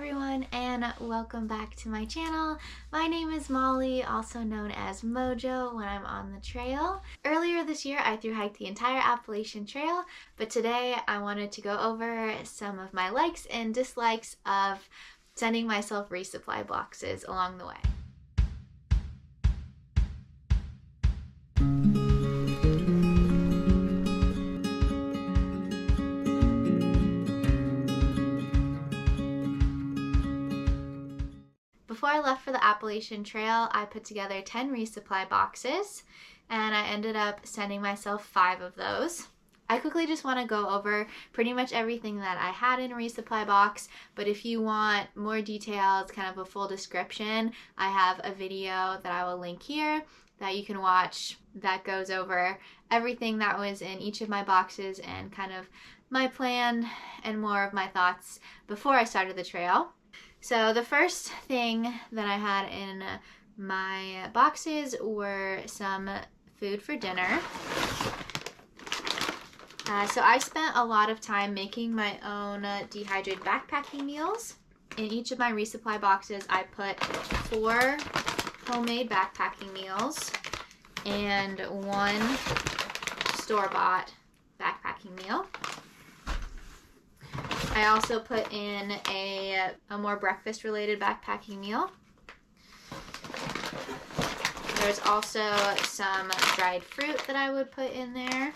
everyone, and welcome back to my channel. My name is Molly, also known as Mojo when I'm on the trail. Earlier this year I thru-hiked the entire Appalachian Trail, but today I wanted to go over some of my likes and dislikes of sending myself resupply boxes along the way. Before I left for the Appalachian Trail, I put together 10 resupply boxes, and I ended up sending myself 5 of those. I quickly just want to go over pretty much everything that I had in a resupply box, but if you want more details, kind of a full description, I have a video that I will link here that you can watch that goes over everything that was in each of my boxes and kind of my plan and more of my thoughts before I started the trail. So the first thing that I had in my boxes were some food for dinner. So I spent a lot of time making my own dehydrated backpacking meals. In each of my resupply boxes, I put 4 homemade backpacking meals and 1 store-bought backpacking meal. I also put in a more breakfast-related backpacking meal. There's also some dried fruit that I would put in there,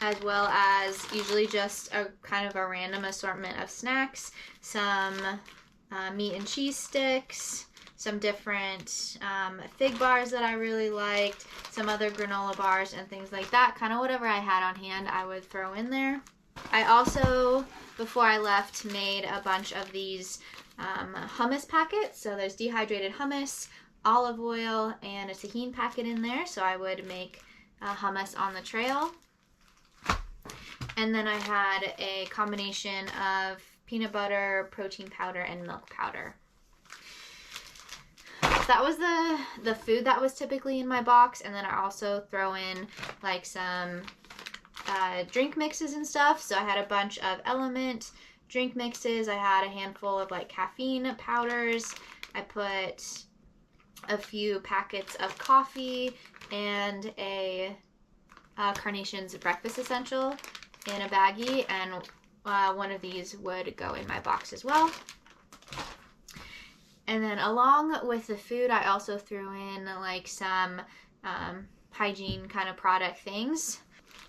as well as usually just a kind of a random assortment of snacks, some meat and cheese sticks, some different fig bars that I really liked, some other granola bars and things like that. Kind of whatever I had on hand I would throw in there. I also, before I left, made a bunch of these hummus packets. So there's dehydrated hummus, olive oil, and a tahini packet in there. So I would make hummus on the trail. And then I had a combination of peanut butter, protein powder, and milk powder. That was the food that was typically in my box, and then I also throw in like some drink mixes and stuff. So I had a bunch of Element drink mixes. I had a handful of like caffeine powders. I put a few packets of coffee and a Carnation's breakfast essential in a baggie, and one of these would go in my box as well. And then along with the food, I also threw in like some hygiene kind of product things.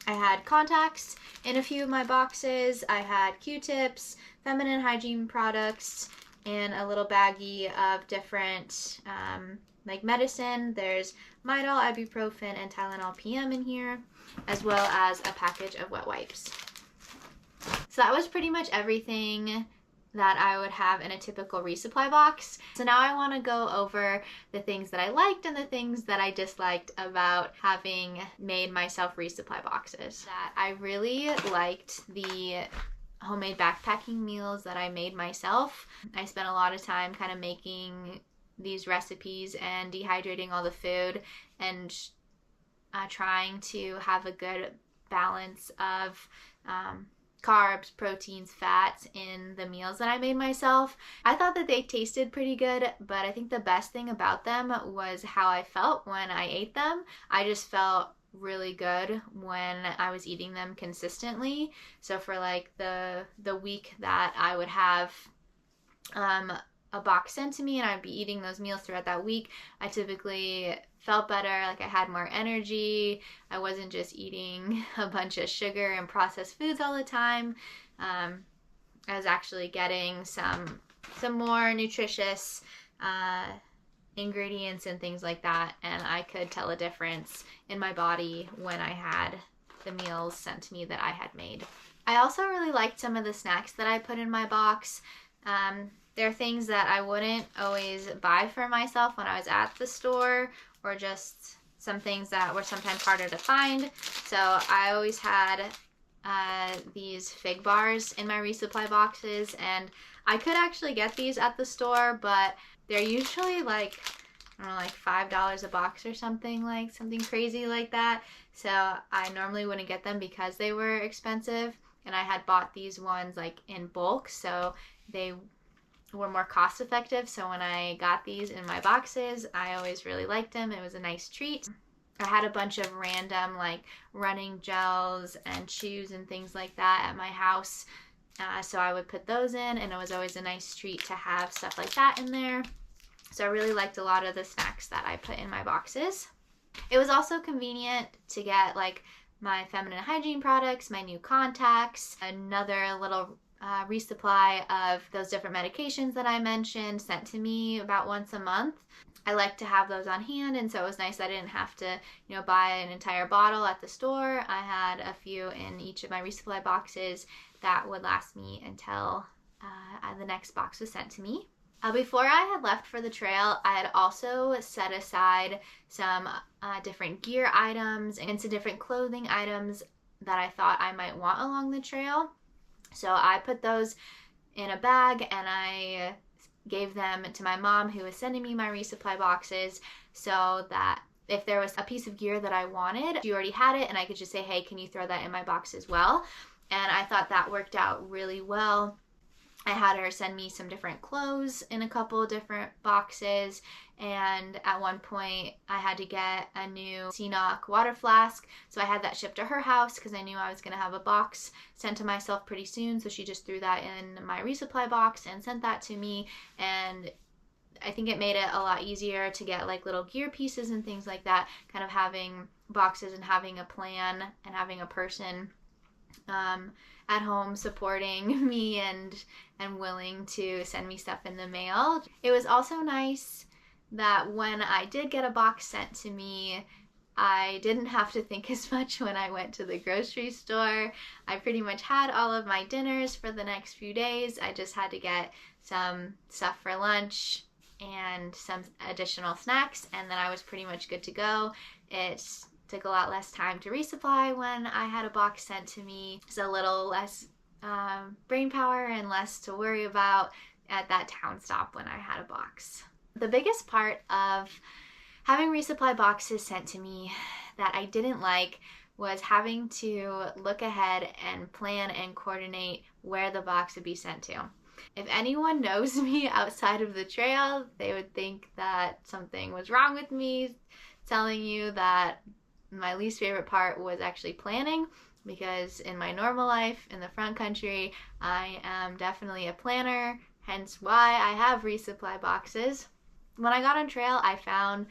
I had contacts in a few of my boxes. I had Q-tips, feminine hygiene products, and a little baggie of different like medicine. There's Midol, ibuprofen, and Tylenol PM in here, as well as a package of wet wipes. So that was pretty much everything that I would have in a typical resupply box. So now I want to go over the things that I liked and the things that I disliked about having made myself resupply boxes. That I really liked the homemade backpacking meals that I made myself. I spent a lot of time kind of making these recipes and dehydrating all the food and trying to have a good balance of carbs, proteins, fats in the meals that I made myself. I thought that they tasted pretty good, but I think the best thing about them was how I felt when I ate them. I just felt really good when I was eating them consistently. So for like the week that I would have a box sent to me and I'd be eating those meals throughout that week, I typically felt better, like I had more energy. I wasn't just eating a bunch of sugar and processed foods all the time. I was actually getting some more nutritious ingredients and things like that, and I could tell a difference in my body when I had the meals sent to me that I had made. I also really liked some of the snacks that I put in my box. They're things that I wouldn't always buy for myself when I was at the store, or just some things that were sometimes harder to find. So I always had these fig bars in my resupply boxes, and I could actually get these at the store, but they're usually like, I don't know, like $5 a box or something crazy like that. So I normally wouldn't get them because they were expensive. and I had bought these ones like in bulk, so they were more cost effective. So when I got these in my boxes, I always really liked them. It was a nice treat. I had a bunch of random like running gels and shoes and things like that at my house. So I would put those in, and it was always a nice treat to have stuff like that in there. So I really liked a lot of the snacks that I put in my boxes. It was also convenient to get like my feminine hygiene products, my new contacts, another little resupply of those different medications that I mentioned sent to me about once a month. I like to have those on hand, and so it was nice that I didn't have to, buy an entire bottle at the store. I had a few in each of my resupply boxes that would last me until the next box was sent to me. Before I had left for the trail, I had also set aside some different gear items and some different clothing items that I thought I might want along the trail. So I put those in a bag, and I gave them to my mom, who was sending me my resupply boxes, so that if there was a piece of gear that I wanted, she already had it, and I could just say, hey, can you throw that in my box as well? And I thought that worked out really well. I had her send me some different clothes in a couple different boxes, and at one point I had to get a new CNOC water flask, so I had that shipped to her house because I knew I was going to have a box sent to myself pretty soon. So she just threw that in my resupply box and sent that to me, and I think it made it a lot easier to get like little gear pieces and things like that, kind of having boxes and having a plan and having a person at home supporting me and willing to send me stuff in the mail. It was also nice that when I did get a box sent to me, I didn't have to think as much when I went to the grocery store. I pretty much had all of my dinners for the next few days. I just had to get some stuff for lunch and some additional snacks, and then I was pretty much good to go. It took a lot less time to resupply when I had a box sent to me. It's a little less brain power and less to worry about at that town stop when I had a box. The biggest part of having resupply boxes sent to me that I didn't like was having to look ahead and plan and coordinate where the box would be sent to. If anyone knows me outside of the trail, they would think that something was wrong with me, telling you that my least favorite part was actually planning, because in my normal life in the front country, I am definitely a planner, hence why I have resupply boxes. When I got on trail, I found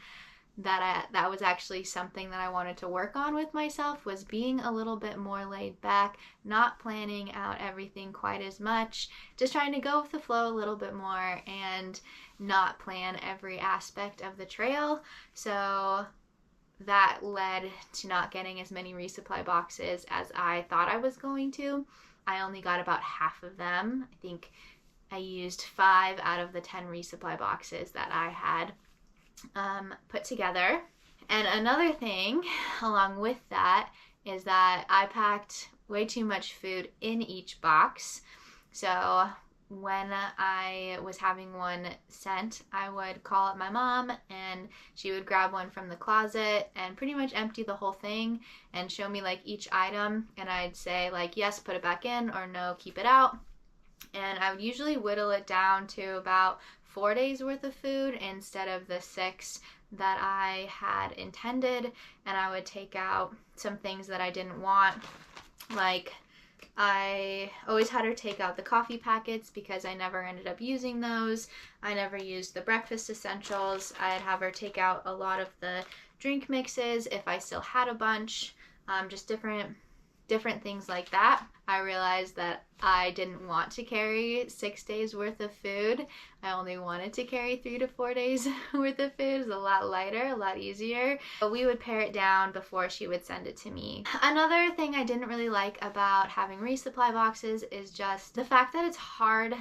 that that was actually something that I wanted to work on with myself, was being a little bit more laid back, not planning out everything quite as much, just trying to go with the flow a little bit more and not plan every aspect of the trail. So that led to not getting as many resupply boxes as I thought I was going to. I only got about half of them. I think I used 5 out of the 10 resupply boxes that I had put together. And another thing along with that is that I packed way too much food in each box. So when I was having one sent, I would call up my mom, and she would grab one from the closet and pretty much empty the whole thing and show me like each item, and I'd say like, yes, put it back in, or no, keep it out. And I would usually whittle it down to about 4 days worth of food instead of the 6 that I had intended, and I would take out some things that I didn't want. Like, I always had her take out the coffee packets because I never ended up using those. I never used the breakfast essentials. I'd have her take out a lot of the drink mixes if I still had a bunch, just different things like that. I realized that I didn't want to carry 6 days worth of food. I only wanted to carry 3 to 4 days worth of food. It was a lot lighter, a lot easier. But we would pare it down before she would send it to me. Another thing I didn't really like about having resupply boxes is just the fact that it's hard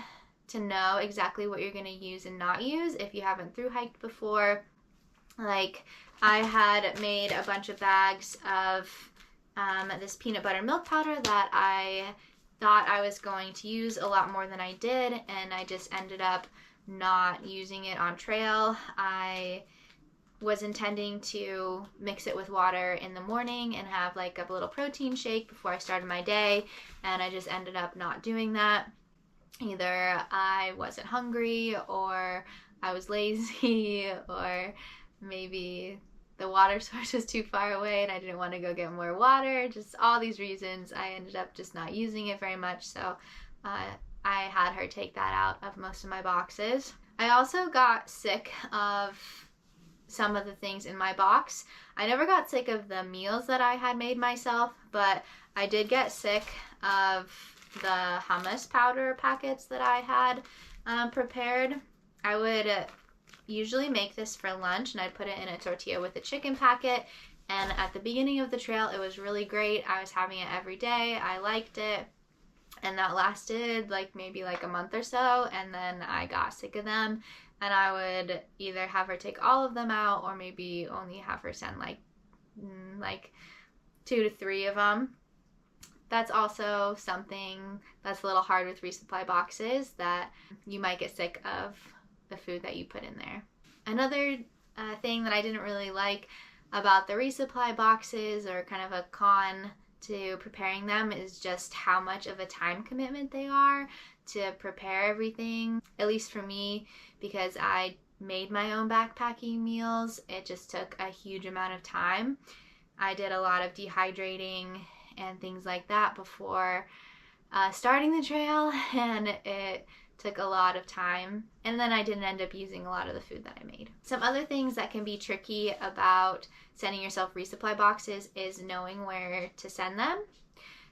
to know exactly what you're going to use and not use if you haven't thru hiked before. Like, I had made a bunch of bags of this peanut butter milk powder that I thought I was going to use a lot more than I did, and I just ended up not using it on trail. I was intending to mix it with water in the morning and have like a little protein shake before I started my day, and I just ended up not doing that. Either I wasn't hungry, or I was lazy, or maybe the water source was too far away and I didn't want to go get more water. Just all these reasons, I ended up just not using it very much. So I had her take that out of most of my boxes. I also got sick of some of the things in my box. I never got sick of the meals that I had made myself, but I did get sick of the hummus powder packets that I had prepared. I would usually make this for lunch, and I'd put it in a tortilla with a chicken packet, and at the beginning of the trail it was really great. I was having it every day. I liked it, and that lasted maybe a month or so, and then I got sick of them, and I would either have her take all of them out or maybe only have her send like 2 to 3 of them. That's also something that's a little hard with resupply boxes, that you might get sick of the food that you put in there. Another thing that I didn't really like about the resupply boxes, or kind of a con to preparing them, is just how much of a time commitment they are to prepare everything. At least for me, because I made my own backpacking meals, it just took a huge amount of time. I did a lot of dehydrating and things like that before starting the trail, and it took a lot of time, and then I didn't end up using a lot of the food that I made. Some other things that can be tricky about sending yourself resupply boxes is knowing where to send them.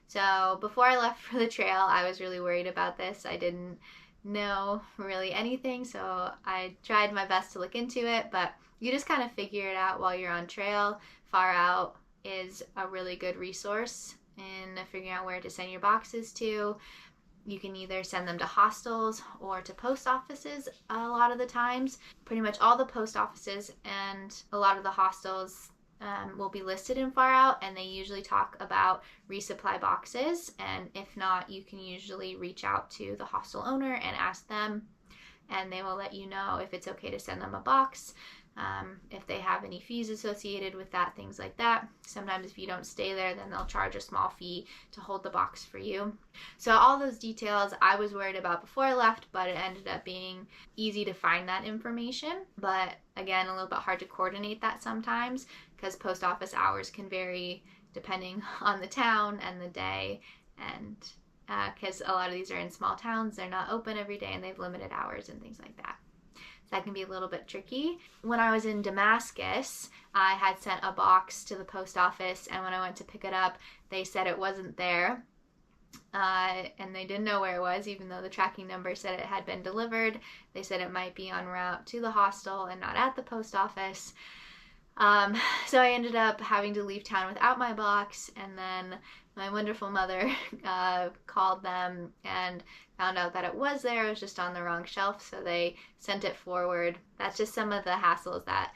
So before I left for the trail, I was really worried about this. I didn't know really anything, so I tried my best to look into it, but you just kind of figure it out while you're on trail. Far Out is a really good resource in figuring out where to send your boxes to. You can either send them to hostels or to post offices a lot of the times. Pretty much all the post offices and a lot of the hostels will be listed in Far Out, and they usually talk about resupply boxes, and if not, you can usually reach out to the hostel owner and ask them, and they will let you know if it's okay to send them a box, if they have any fees associated with that, things like that. Sometimes if you don't stay there, then they'll charge a small fee to hold the box for you. So all those details I was worried about before I left, but it ended up being easy to find that information. But again, a little bit hard to coordinate that sometimes, because post office hours can vary depending on the town and the day, and because a lot of these are in small towns, they're not open every day and they have limited hours and things like that. So that can be a little bit tricky. When I was in Damascus, I had sent a box to the post office, and when I went to pick it up, they said it wasn't there. And they didn't know where it was, even though the tracking number said it had been delivered. They said it might be en route to the hostel and not at the post office. So I ended up having to leave town without my box, and then my wonderful mother called them and found out that it was there. It was just on the wrong shelf, so they sent it forward. That's just some of the hassles that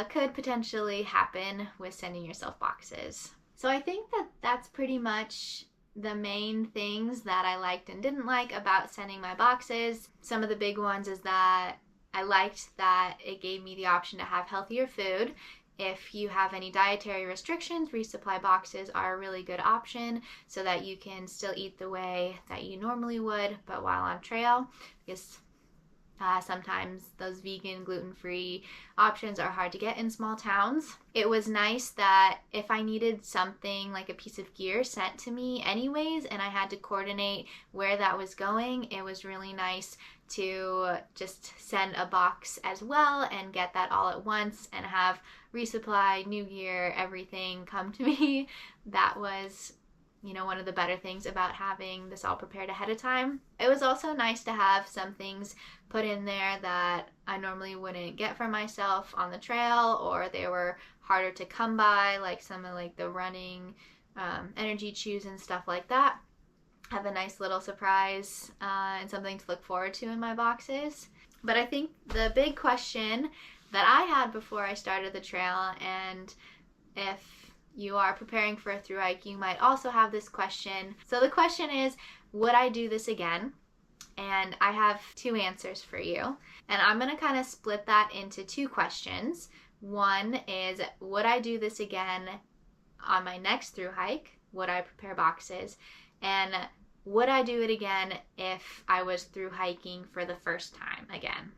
could potentially happen with sending yourself boxes. So I think that that's pretty much the main things that I liked and didn't like about sending my boxes. Some of the big ones is that I liked that it gave me the option to have healthier food. If you have any dietary restrictions, resupply boxes are a really good option so that you can still eat the way that you normally would, but while on trail, because sometimes those vegan, gluten-free options are hard to get in small towns. It was nice that if I needed something like a piece of gear sent to me anyways, and I had to coordinate where that was going, it was really nice to just send a box as well and get that all at once and have resupply, new gear, everything come to me. That was, one of the better things about having this all prepared ahead of time. It was also nice to have some things put in there that I normally wouldn't get for myself on the trail, or they were harder to come by, like some of the running energy chews and stuff like that. Have a nice little surprise and something to look forward to in my boxes. But I think the big question that I had before I started the trail, and if you are preparing for a thru hike, you might also have this question. So the question is, would I do this again? And I have 2 answers for you. And I'm going to kind of split that into 2 questions. One is, would I do this again on my next through hike? Would I prepare boxes? And would I do it again if I was through hiking for the first time again?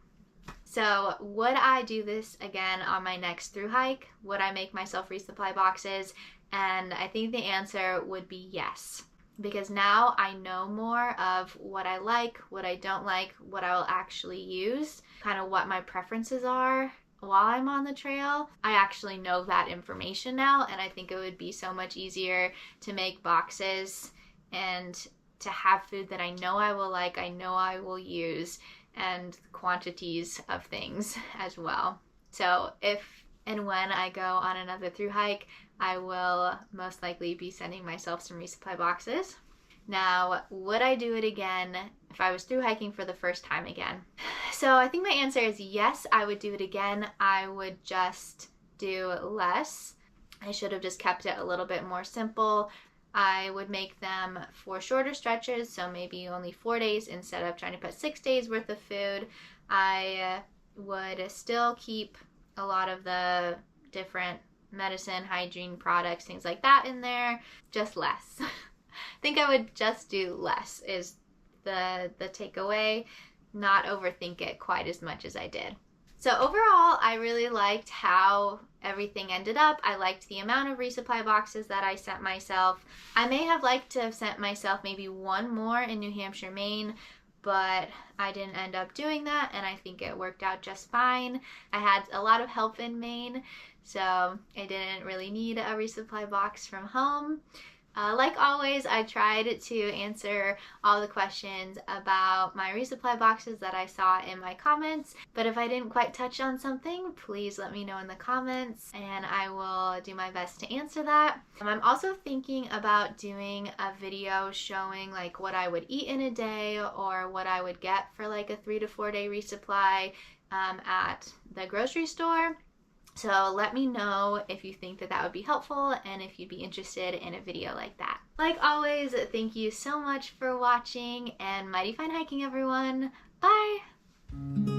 So would I do this again on my next through hike? Would I make myself resupply boxes? And I think the answer would be yes. Because now I know more of what I like, what I don't like, what I will actually use, kind of what my preferences are while I'm on the trail. I actually know that information now, and I think it would be so much easier to make boxes and to have food that I know I will like, I know I will use, and quantities of things as well. So if and when I go on another through hike, I will most likely be sending myself some resupply boxes. Now, would I do it again if I was through hiking for the first time again? So I think my answer is yes, I would do it again. I would just do less. I should have just kept it a little bit more simple. I would make them for shorter stretches, so maybe only 4 days instead of trying to put 6 days worth of food. I would still keep a lot of the different medicine, hygiene products, things like that in there, just less. I think I would just do less is the takeaway, not overthink it quite as much as I did. So overall, I really liked how everything ended up. I liked the amount of resupply boxes that I sent myself. I may have liked to have sent myself maybe one more in New Hampshire, Maine, but I didn't end up doing that, and I think it worked out just fine. I had a lot of help in Maine, so I didn't really need a resupply box from home. Like always, I tried to answer all the questions about my resupply boxes that I saw in my comments, but if I didn't quite touch on something, please let me know in the comments and I will do my best to answer that. I'm also thinking about doing a video showing like what I would eat in a day or what I would get for like a 3 to 4 day resupply at the grocery store. So let me know if you think that that would be helpful and if you'd be interested in a video like that. Like always, thank you so much for watching and mighty fine hiking, everyone. Bye!